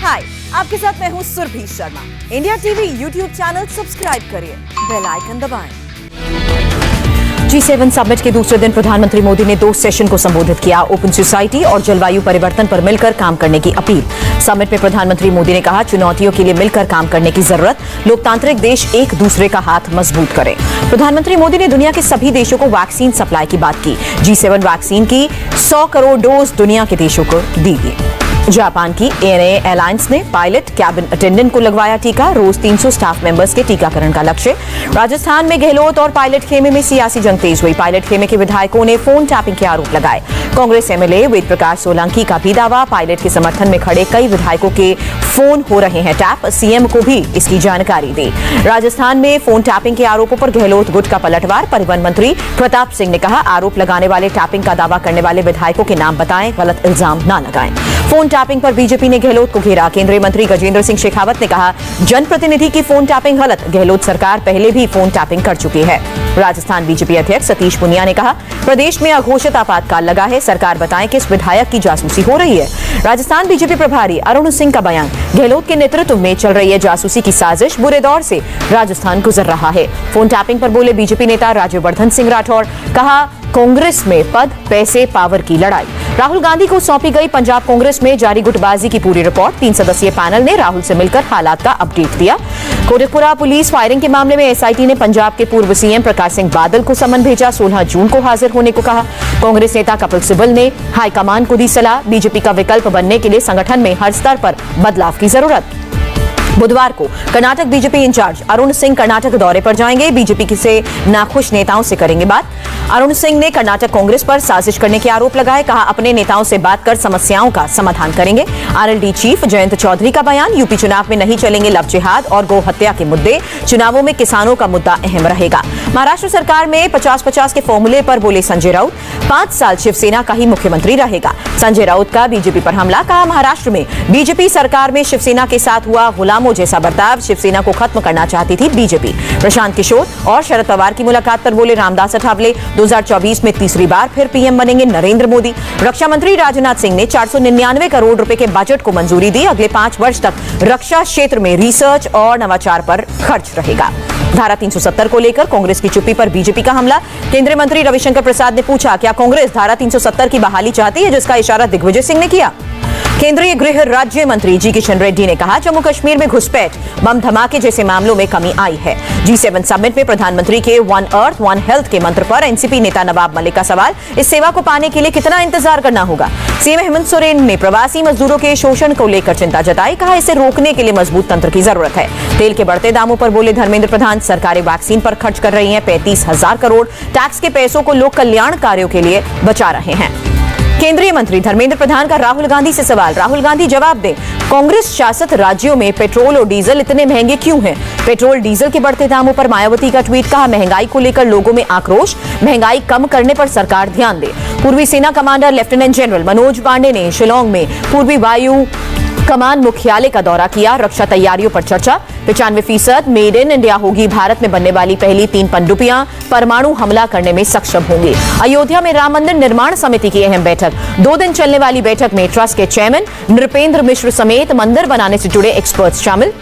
हाय, आपके साथ मैं हूँ Surbhi Sharma. India TV YouTube channel subscribe करिए, बेल आइकन दबाएं। G7 समिट के दूसरे दिन प्रधानमंत्री मोदी ने 2 सेशन को संबोधित किया। ओपन सोसाइटी और जलवायु परिवर्तन पर मिलकर काम करने की अपील। समिट में प्रधानमंत्री मोदी ने कहा, चुनौतियों के लिए मिलकर काम करने की जरूरत। लोकतांत्रिक देश एक दूसरे का हाथ मजबूत करें। प्रधानमंत्री मोदी ने दुनिया के सभी देशों को वैक्सीन सप्लाई की बात की। G7 वैक्सीन की 100 करोड़ डोज दुनिया के देशों को दी गई। जापान की ANA एयरलाइंस ने पायलट कैबिन अटेंडेंट को लगवाया टीका। रोज 300 स्टाफ मेंबर्स के टीकाकरण का लक्ष्य। राजस्थान में गहलोत और पायलट खेमे में सियासी जंग तेज हुई। पायलट खेमे के विधायकों ने फोन टैपिंग के आरोप लगाए। कांग्रेस MLA वेद प्रकाश सोलंकी का भी दावा, पायलट के समर्थन में खड़े कई विधायकों के फोन हो रहे हैं टैप। CM को भी इसकी जानकारी दी। राजस्थान में फोन टैपिंग के आरोपों पर गहलोत गुट का पलटवार। परिवहन मंत्री प्रताप सिंह ने कहा, आरोप लगाने वाले टैपिंग का दावा करने वाले विधायकों के नाम बताएं, गलत इल्जाम न लगाएं। फोन टैपिंग पर बीजेपी ने गहलोत को घेरा। केंद्रीय मंत्री गजेंद्र सिंह शेखावत ने कहा, जनप्रतिनिधि की फोन टैपिंग गलत। गहलोत सरकार पहले भी फोन टैपिंग कर चुकी है। राजस्थान बीजेपी अध्यक्ष सतीश पुनिया ने कहा, प्रदेश में अघोषित आपातकाल लगा है, सरकार बताएं किस विधायक की जासूसी हो रही है। राजस्थान बीजेपी प्रभारी अरुण सिंह का बयान, गहलोत के नेतृत्व में चल रही है जासूसी की साजिश, बुरे दौर से राजस्थान गुजर रहा है। फोन टैपिंग पर बोले बीजेपी नेता राज्यवर्धन सिंह राठौर, कहा, कांग्रेस में पद, पैसे, पावर की लड़ाई। राहुल गांधी को सौंपी गई पंजाब कांग्रेस में जारी गुटबाजी की पूरी रिपोर्ट। 3 सदस्यीय पैनल ने राहुल से मिलकर हालात का अपडेट दिया। कोटकपुरा पुलिस फायरिंग के मामले में SIT ने पंजाब के पूर्व CM प्रकाश सिंह बादल को समन भेजा। 16 जून को हाजिर होने को कहा। कांग्रेस नेता कपिल सिब्बल ने हाईकमान को दी सलाह, बीजेपी का विकल्प बनने के लिए संगठन में हर स्तर पर बदलाव की जरूरत। बुधवार को कर्नाटक बीजेपी इंचार्ज अरुण सिंह कर्नाटक दौरे पर जाएंगे। बीजेपी से नाखुश नेताओं से करेंगे बात। अरुण सिंह ने कर्नाटक कांग्रेस पर साजिश करने के आरोप लगाए। कहा, अपने नेताओं से बात कर समस्याओं का समाधान करेंगे। RLD चीफ जयंत चौधरी का बयान, यूपी चुनाव में नहीं चलेंगे लव जिहाद और गौ हत्या के मुद्दे। चुनावों में किसानों का मुद्दा अहम रहेगा। महाराष्ट्र सरकार में 50-50 के फॉर्मूले पर बोले संजय राउत, 5 साल शिवसेना का ही मुख्यमंत्री रहेगा। संजय राउत का बीजेपी पर हमला। कहा, महाराष्ट्र में बीजेपी सरकार में शिवसेना के साथ हुआ गुलामों जैसा बर्ताव। शिवसेना को खत्म करना चाहती थी बीजेपी। प्रशांत किशोर और शरद पवार की मुलाकात पर बोले रामदास अठावले, 2024 में तीसरी बार फिर PM बनेंगे नरेंद्र मोदी। रक्षा मंत्री राजनाथ सिंह ने 499 करोड़ रुपए के बजट को मंजूरी दी। अगले 5 वर्ष तक रक्षा क्षेत्र में रिसर्च और नवाचार पर खर्च रहेगा। धारा 370 को लेकर कांग्रेस की चुप्पी पर बीजेपी का हमला। केंद्रीय मंत्री रविशंकर प्रसाद ने पूछा, क्या कांग्रेस धारा 370 की बहाली चाहती है, जिसका इशारा दिग्विजय सिंह ने किया। केंद्रीय गृह राज्य मंत्री जी किशन रेड्डी ने कहा, जम्मू कश्मीर में घुसपैठ, बम धमाके जैसे मामलों में कमी आई है। G7 समिट में प्रधानमंत्री के वन अर्थ वन हेल्थ के मंत्र पर NCP नेता नवाब मलिक का सवाल, इस सेवा को पाने के लिए कितना इंतजार करना होगा। CM हेमंत सोरेन ने प्रवासी मजदूरों के शोषण को लेकर चिंता जताई। कहा, इसे रोकने के लिए मजबूत तंत्र की जरूरत है। तेल के बढ़ते दामों पर बोले धर्मेंद्र प्रधान, सरकारें वैक्सीन पर खर्च कर रही है 35,000 करोड़। टैक्स के पैसों को लोक कल्याण कार्यों के लिए बचा रहे हैं। केंद्रीय मंत्री धर्मेंद्र प्रधान का राहुल गांधी से सवाल, राहुल गांधी जवाब दें, कांग्रेस शासित राज्यों में पेट्रोल और डीजल इतने महंगे क्यों हैं? पेट्रोल डीजल के बढ़ते दामों पर मायावती का ट्वीट। कहा, महंगाई को लेकर लोगों में आक्रोश, महंगाई कम करने पर सरकार ध्यान दे। पूर्वी सेना commander lieutenant general Manoj Pande ने शिलांग में पूर्वी वायु कमान मुख्यालय का दौरा किया। रक्षा तैयारियों पर चर्चा। 95% मेड इन इंडिया होगी भारत में बनने वाली पहली 3 पनडुब्बियां, परमाणु हमला करने में सक्षम होंगी। अयोध्या में राम मंदिर निर्माण समिति की अहम बैठक। 2 दिन चलने वाली बैठक में ट्रस्ट के चेयरमैन नृपेंद्र मिश्र समेत मंदिर बनाने से जुड़े एक्सपर्ट्स शामिल।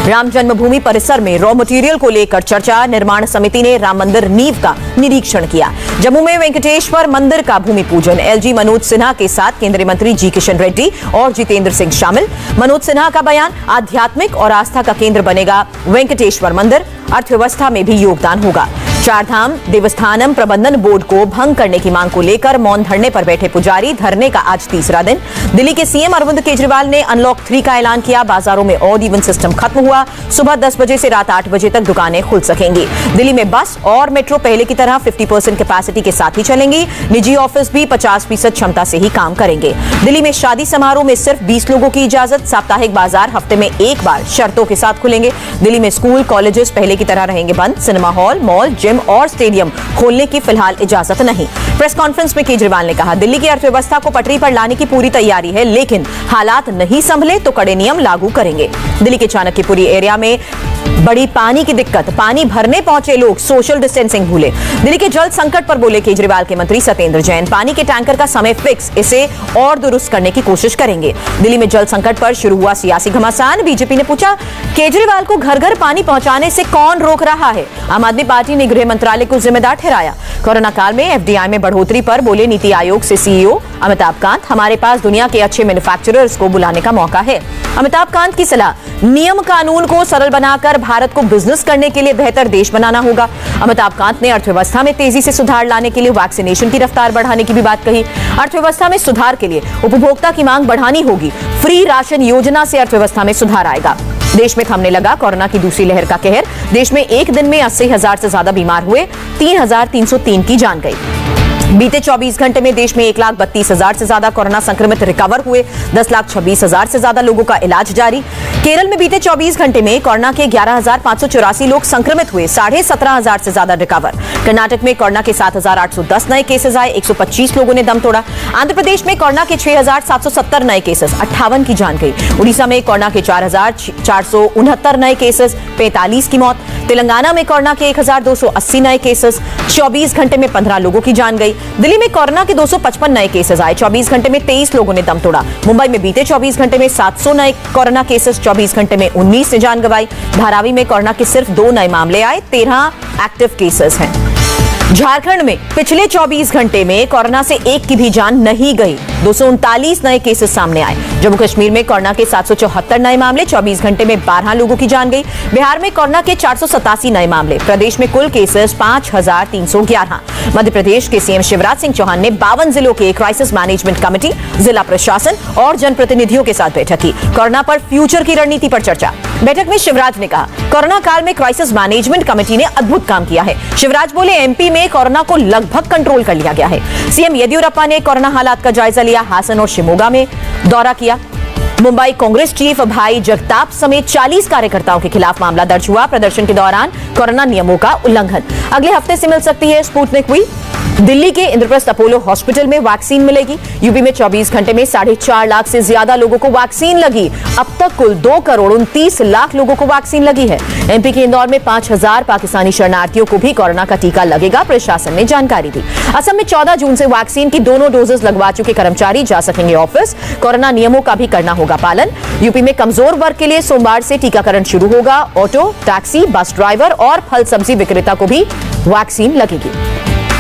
राम जन्मभूमि परिसर में रॉ मटेरियल को लेकर चर्चा। निर्माण समिति ने राम मंदिर नींव का निरीक्षण किया। जम्मू में वेंकटेश्वर मंदिर का भूमि पूजन। LG मनोज सिन्हा के साथ केंद्रीय मंत्री जी किशन रेड्डी और जितेंद्र सिंह शामिल। मनोज सिन्हा का बयान, आध्यात्मिक और आस्था का केंद्र बनेगा वेंकटेश्वर मंदिर, अर्थव्यवस्था में भी योगदान होगा। चारधाम देवस्थानम प्रबंधन बोर्ड को भंग करने की मांग को लेकर मौन धरने पर बैठे पुजारी। धरने का आज तीसरा दिन। दिल्ली के CM अरविंद केजरीवाल ने अनलॉक 3 का ऐलान किया। बाजारों में ऑड इवन सिस्टम खत्म हुआ। सुबह 10 बजे से रात 8 बजे तक दुकानें खुल सकेंगी। दिल्ली में बस और मेट्रो पहले की तरह 50% कैपेसिटी के साथ ही चलेंगी। निजी ऑफिस भी 50% क्षमता से ही काम करेंगे। दिल्ली में शादी समारोह में सिर्फ 20 लोगों की इजाजत। साप्ताहिक बाजार हफ्ते में 1 बार शर्तों के साथ खुलेंगे। दिल्ली में स्कूल कॉलेजेस पहले की तरह रहेंगे बंद। सिनेमा हॉल, मॉल, जिम और स्टेडियम खोलने की फिलहाल इजाजत नहीं। प्रेस कॉन्फ्रेंस में केजरीवाल ने कहा, दिल्ली की अर्थव्यवस्था को पटरी पर लाने की पूरी तैयारी है, लेकिन हालात नहीं संभले तो कड़े नियम लागू करेंगे। दिल्ली के चाणक्यपुरी एरिया में बड़ी पानी की दिक्कत, पानी भरने पहुंचे लोग सोशल डिस्टेंसिंग भूले। दिल्ली के जल संकट पर बोले केजरीवाल के मंत्री सत्येंद्र जैन, पानी के टैंकर का समय फिक्स, इसे और दुरुस्त करने की कोशिश करेंगे। दिल्ली में जल संकट पर शुरू हुआ सियासी घमासान। बीजेपी ने पूछा, केजरीवाल को घर घर पानी पहुंचाने से कौन रोक रहा है? आम आदमी पार्टी ने गृह मंत्रालय को जिम्मेदार ठहराया। कोरोना काल में एफडीआई में बढ़ोतरी पर बोले नीति आयोग से सीईओ अमिताभ कांत, हमारे पास दुनिया के अच्छे मैन्युफैक्चरर्स को बुलाने का मौका है। अमिताभ कांत की सलाह, नियम कानून को सरल बनाकर भारत को बिजनेस करने के लिए बेहतर देश बनाना होगा। अमिताभ कांत ने अर्थव्यवस्था में तेजी से सुधार लाने के लिए वैक्सीनेशन की रफ्तार बढ़ाने की भी बात कही। अर्थव्यवस्था में सुधार के लिए उपभोक्ता की मांग बढ़ानी होगी। फ्री राशन योजना से अर्थव्यवस्था में सुधार आएगा। देश में थमने लगा कोरोना की दूसरी लहर का कहर। देश में एक दिन में 80,000 से ज्यादा बीमार हुए, 3,303 की जान गई। बीते 24 घंटे में देश में 1,32,000 से ज्यादा कोरोना संक्रमित रिकवर हुए, 10,26,000 से ज्यादा लोगों का इलाज जारी। केरल में बीते 24 घंटे में कोरोना के 11,584 लोग संक्रमित हुए, 17,500 से ज्यादा रिकवर। कर्नाटक में कोरोना के 7,810 नए केसेस आए, 125 लोगों ने दम तोड़ा। आंध्र प्रदेश में कोरोना के 6,770 नए केसेस, 58 की जान गई। उड़ीसा में कोरोना के 4,469 नए केसेस, 45 की मौत। तेलंगाना में कोरोना के 1,280 नए केसेस, 24 घंटे में 15 लोगों की जान गई। दिल्ली में कोरोना के 255 नए केसेस आए, 24 घंटे में 23 लोगों ने दम तोड़ा। मुंबई में बीते 24 घंटे में 700 नए कोरोना केसेस, 24 घंटे में 19 ने जान गंवाई। धारावी में कोरोना के सिर्फ 2 नए मामले आए, 13 एक्टिव केसेस हैं। झारखंड में पिछले 24 घंटे में कोरोना से एक की भी जान नहीं गई, 239 नए केसेस सामने आए। जम्मू कश्मीर में कोरोना के 774 नए मामले, 24 घंटे में 12 लोगों की जान गई। बिहार में कोरोना के 487 नए मामले। प्रदेश में कुल केसेस 5,311। मध्य प्रदेश के सीएम शिवराज सिंह चौहान ने 52 जिलों के क्राइसिस मैनेजमेंट कमेटी, जिला प्रशासन और जनप्रतिनिधियों के साथ बैठक की। कोरोना पर फ्यूचर की रणनीति पर चर्चा। बैठक में शिवराज ने कहा, कोरोना काल में क्राइसिस मैनेजमेंट कमेटी ने अद्भुत काम किया है। शिवराज बोले, एमपी में कोरोना को लगभग कंट्रोल कर लिया गया है। सीएम येदियुरप्पा ने कोरोना हालात का जायजा लिया, हासन और शिमोगा में दौरा किया। मुंबई कांग्रेस चीफ भाई जगताप समेत 40 कार्यकर्ताओं के खिलाफ मामला दर्ज हुआ। प्रदर्शन के दौरान कोरोना नियमों का उल्लंघन। अगले हफ्ते से मिल सकती है स्पुतनिक वी। दिल्ली के इंद्रप्रस्थ अपोलो हॉस्पिटल में वैक्सीन मिलेगी। यूपी में 24 घंटे में 4.5 लाख से ज्यादा लोगों को वैक्सीन लगी। अब तक कुल 2,29,00,000 लोगों को वैक्सीन लगी है। एमपी के इंदौर में 5,000 पाकिस्तानी शरणार्थियों को भी कोरोना का टीका लगेगा, प्रशासन ने जानकारी दी। असम में 14 जून से वैक्सीन की दोनों डोजेस लगवा चुके कर्मचारी जा सकेंगे ऑफिस। कोरोना नियमों का भी करना होगा पालन। यूपी में कमजोर वर्ग के लिए सोमवार से टीकाकरण शुरू होगा। ऑटो, टैक्सी, बस ड्राइवर और फल सब्जी विक्रेता को भी वैक्सीन लगेगी।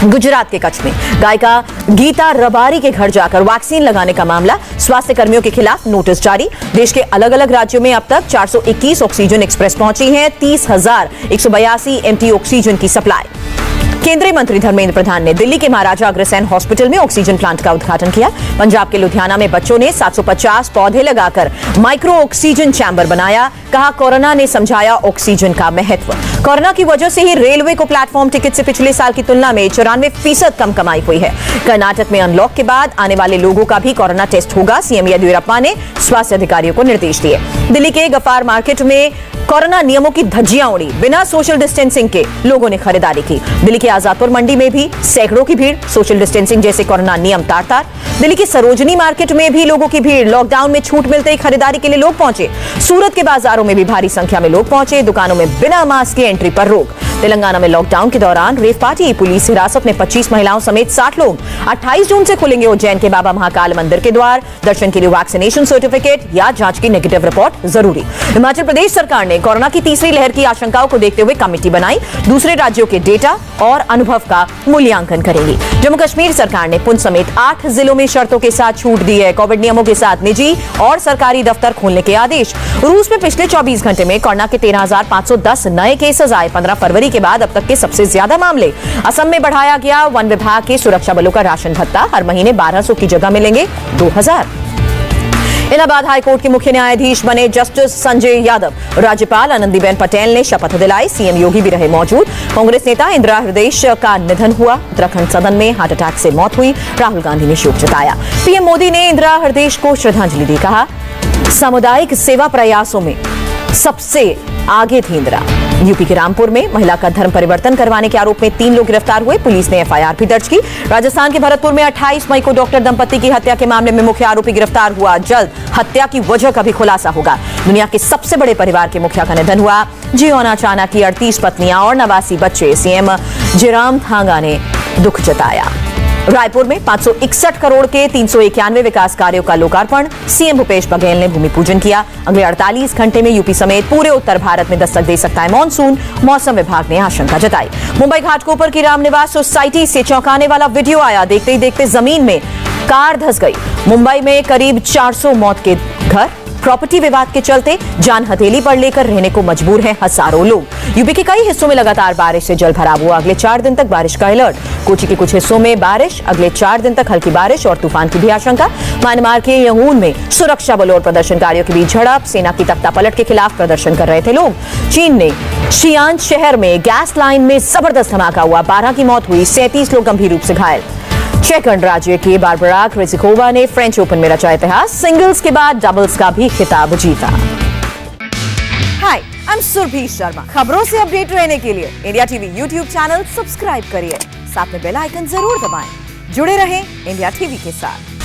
गुजरात के कच्छ में गायिका गीता रबारी के घर जाकर वैक्सीन लगाने का मामला, स्वास्थ्य कर्मियों के खिलाफ नोटिस जारी। देश के अलग अलग राज्यों में अब तक 421 ऑक्सीजन एक्सप्रेस पहुंची हैं, 30,182 एमटी ऑक्सीजन की सप्लाई। केंद्रीय मंत्री धर्मेंद्र प्रधान ने दिल्ली के महाराजा अग्रसेन हॉस्पिटल में ऑक्सीजन प्लांट का उद्घाटन किया। पंजाब के लुधियाना में बच्चों ने 750 पौधे लगाकर माइक्रो ऑक्सीजन चैम्बर बनाया। कहा, कोरोना ने समझाया ऑक्सीजन का महत्व। कोरोना की वजह से ही रेलवे को प्लेटफॉर्म टिकट से पिछले साल की तुलना में 94% कम कमाई हुई है। कर्नाटक में अनलॉक के बाद आने वाले लोगों का भी कोरोना टेस्ट होगा। सीएम येदियुरप्पा ने स्वास्थ्य अधिकारियों को निर्देश दिए। दिल्ली के गफ्फार मार्केट में कोरोना नियमों की धज्जियां उड़ी। बिना सोशल डिस्टेंसिंग के लोगों ने खरीदारी की। दिल्ली के आजादपुर मंडी में भी सैकड़ों की भीड़, सोशल डिस्टेंसिंग जैसे कोरोना नियम तार तार। दिल्ली की सरोजनी मार्केट में भी लोगों की भीड़, लॉकडाउन में छूट मिलते ही खरीदारी के लिए लोग पहुंचे। सूरत के बाजारों में भी भारी संख्या में लोग पहुंचे। दुकानों में बिना मास्क के एंट्री पर रोक। तेलंगाना में लॉकडाउन के दौरान रेव पार्टी, पुलिस हिरासत में 25 महिलाओं समेत 60 लोग। 28 जून से खुलेंगे उज्जैन के बाबा महाकाल मंदिर के द्वार। दर्शन के लिए वैक्सीनेशन सर्टिफिकेट या जांच की नेगेटिव रिपोर्ट जरूरी। हिमाचल प्रदेश सरकार ने कोरोना की तीसरी लहर की आशंकाओं को देखते हुए कमेटी बनाई। दूसरे राज्यों के डेटा और अनुभव का मूल्यांकन करेगी। जम्मू कश्मीर सरकार ने पुंछ समेत 8 जिलों में शर्तों के साथ छूट दी है। कोविड नियमों के साथ निजी और सरकारी दफ्तर खोलने के आदेश। रूस में पिछले 24 घंटे में कोरोना के 13,510 नए केसेस आए। 15 फरवरी के बाद अब तक के सबसे ज्यादा मामले। असम में बढ़ाया गया वन विभाग के सुरक्षा बलों का राशन भत्ता। हर महीने 1200 की जगह मिलेंगे 2000। इलाहाबाद हाईकोर्ट के मुख्य न्यायाधीश बने जस्टिस संजय यादव। राज्यपाल आनंदीबेन पटेल ने शपथ दिलाई। सीएम योगी भी रहे मौजूद। कांग्रेस नेता इंदिरा हृदयेश का निधन हुआ। उत्तराखंड सदन में हार्ट अटैक से मौत हुई। राहुल गांधी ने शोक जताया। पीएम मोदी ने इंदिरा हृदयेश को श्रद्धांजलि दी। कहा, सामुदायिक सेवा प्रयासों में सबसे आगे थी इंदिरा। यूपी के रामपुर में महिला का धर्म परिवर्तन करवाने के आरोप में 3 लोग गिरफ्तार हुए। पुलिस ने एफआईआर भी दर्ज की। राजस्थान के भरतपुर में 28 मई को डॉक्टर दंपति की हत्या के मामले में मुख्य आरोपी गिरफ्तार हुआ। जल्द हत्या की वजह का भी खुलासा होगा। दुनिया के सबसे बड़े परिवार के मुखिया का निधन हुआ। जियोना चाना की 38 पत्नियां और 89 बच्चे। सीएम जयराम थांगा ने दुख जताया। रायपुर में 561 करोड़ के 391 विकास कार्यों का लोकार्पण। सीएम भूपेश बघेल ने भूमि पूजन किया। अगले 48 घंटे में यूपी समेत पूरे उत्तर भारत में दस्तक दे सकता है मानसून, मौसम विभाग ने आशंका जताई। मुंबई घाटकोपर की रामनिवास सोसाइटी से चौंकाने वाला वीडियो आया। देखते ही देखते जमीन में कार धंस गई। मुंबई में करीब 400 मौत के घर। प्रॉपर्टी विवाद के चलते जान हथेली पर लेकर रहने को मजबूर हैं हजारों लोग। यूपी के कई हिस्सों में लगातार बारिश से जल भराव हुआ। अगले 4 दिन तक बारिश का अलर्ट। कोची के कुछ हिस्सों में बारिश। अगले 4 दिन तक हल्की बारिश और तूफान की भी आशंका। म्यांमार के यंगून में सुरक्षा बलों और प्रदर्शनकारियों के बीच झड़प। सेना की तख्तापलट के खिलाफ प्रदर्शन कर रहे थे लोग। चीन ने शियान शहर में गैस लाइन में जबरदस्त धमाका हुआ। 12 की मौत हुई, 37 लोग गंभीर रूप से घायल। चेक गणराज्य की बारबरा क्रेजिकोवा ने फ्रेंच ओपन में रचा इतिहास। सिंगल्स के बाद डबल्स का भी खिताब जीता। हाय, आई एम सुरभि शर्मा। खबरों से अपडेट रहने के लिए India TV YouTube channel subscribe करिए। साथ में बेल आइकन जरूर दबाएं। जुड़े रहें इंडिया टीवी के साथ।